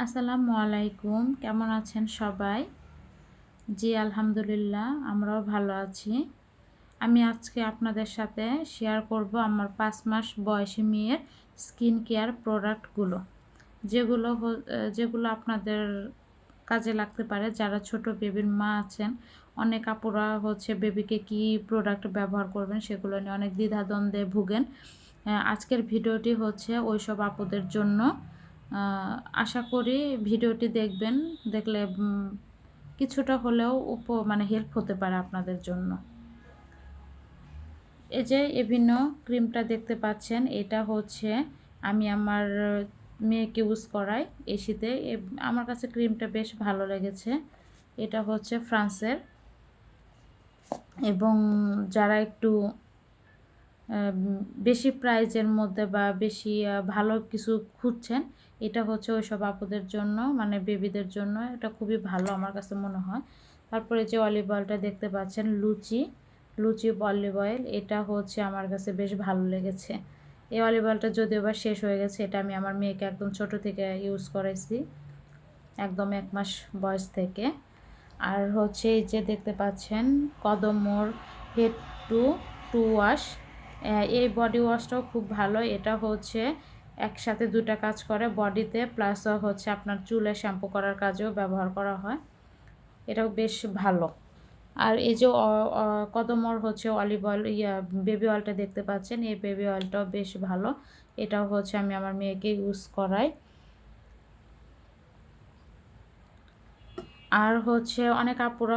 আসসালামু আলাইকুম, কেমন আছেন সবাই? জি আলহামদুলিল্লাহ, আমরাও ভালো আছি। আমি আজকে আপনাদের সাথে শেয়ার করব আমার 5 মাস বয়সী মেয়ের স্কিন কেয়ার প্রোডাক্টগুলো, যেগুলো আপনাদের কাজে লাগতে পারে। যারা ছোট বেবির মা আছেন, অনেক আপুরা বেবিকে কি প্রোডাক্ট ব্যবহার করবেন সেগুলো নিয়ে অনেক দ্বিধাদ্বন্দ্বে ভুগেন। আজকের ভিডিওটি ওইসব আপুদের জন্য। আশা করি ভিডিওটি দেখবেন, দেখলে কিছুটা হলেও হেল্প হতে পারে আপনাদের জন্য। এই যে এভিনো ক্রিমটা দেখতে পাচ্ছেন, এটা আমি আমার মেয়েকে ইউজ করাই এই শীতে। আমার কাছে ক্রিমটা বেশ ভালো লেগেছে। এটা ফ্রান্সের, এবং যারা একটু বেশি প্রাইজের মধ্যে বা বেশি ভালো কিছু খুঁজছেন, এটা ওইসব আপুদের জন্য, মানে বেবিদের জন্য এটা খুবই ভালো আমার কাছে মনে হয়। তারপরে যে অলিভ অয়েলটা দেখতে পাচ্ছেন, লুচি অলিভ অয়েল, এটা আমার কাছে বেশ ভালো লেগেছে। এই অলিভ অয়েলটা যদিও বা শেষ হয়ে গেছে, এটা আমি আমার মেয়েকে একদম ছোট থেকে ইউজ করাইছি, একদম 1 মাস বয়স থেকে। আর এই যে দেখতে পাচ্ছেন কদমোর হেড টু টু ওয়াশ, এই বডি ওয়াশটাও খুব ভালো। এটা একসাথে দুটা কাজ করে, বডিতে প্লাস আপনার চুলে শ্যাম্পু করার কাজেও ব্যবহার করা হয়। এটাও বেশ ভালো। আর এই যে কদমোর অলিভ অয়েল, বেবি অয়েলটা দেখতে পাচ্ছেন, এই বেবি অয়েলটাও বেশ ভালো। এটাও আমি আমার মেয়েকে ইউজ করাই। আর অনেক আপুরা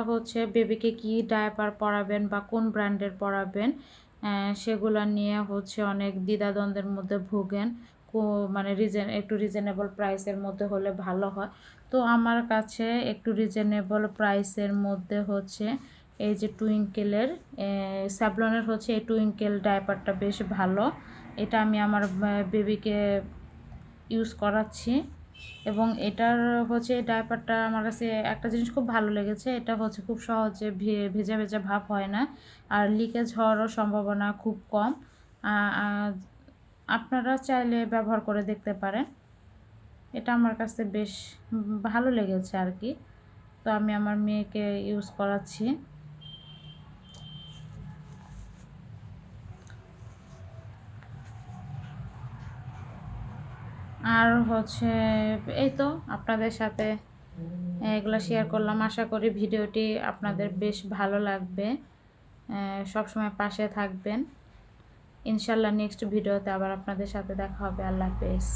বেবিকে কি ডায়াপার পরাবেন বা কোন ব্র্যান্ডের পরাবেন, সেগুলো নিয়ে অনেক দ্বিধাদ্বন্দ্বের মধ্যে ভোগেন। মানে একটু রিজনেবল প্রাইসের মধ্যে হলে ভালো হয়। তো আমার কাছে একটু রিজনেবল প্রাইসের মধ্যে এই যে টুইঙ্কেলের, স্যাভলনের এই টুইঙ্কেল ডায়াপারটা বেশ ভালো। এটা আমি আমার বেবিকে ইউজ করাচ্ছি, এবং এটার ডায়াপারটা আমার কাছে একটা জিনিস খুব ভালো লেগেছে। এটা খুব সহজে ভেজা ভেজা ভাব হয় না, আর লিকেজ হওয়ারও সম্ভাবনা খুব কম। আপনারা চাইলে ব্যবহার করে দেখতে পারেন। এটা আমার কাছে বেশ ভালো লেগেছে আর কি। তো আমি আমার মেয়েকে ইউজ করাচ্ছি। আর এই তো আপনাদের সাথে এগুলো শেয়ার করলাম। আশা করি ভিডিওটি আপনাদের বেশ ভালো লাগবে। সবসময় পাশে থাকবেন। ইনশাল্লাহ নেক্সট ভিডিওতে আবার আপনাদের সাথে দেখা হবে। আল্লাহ হাফেজ।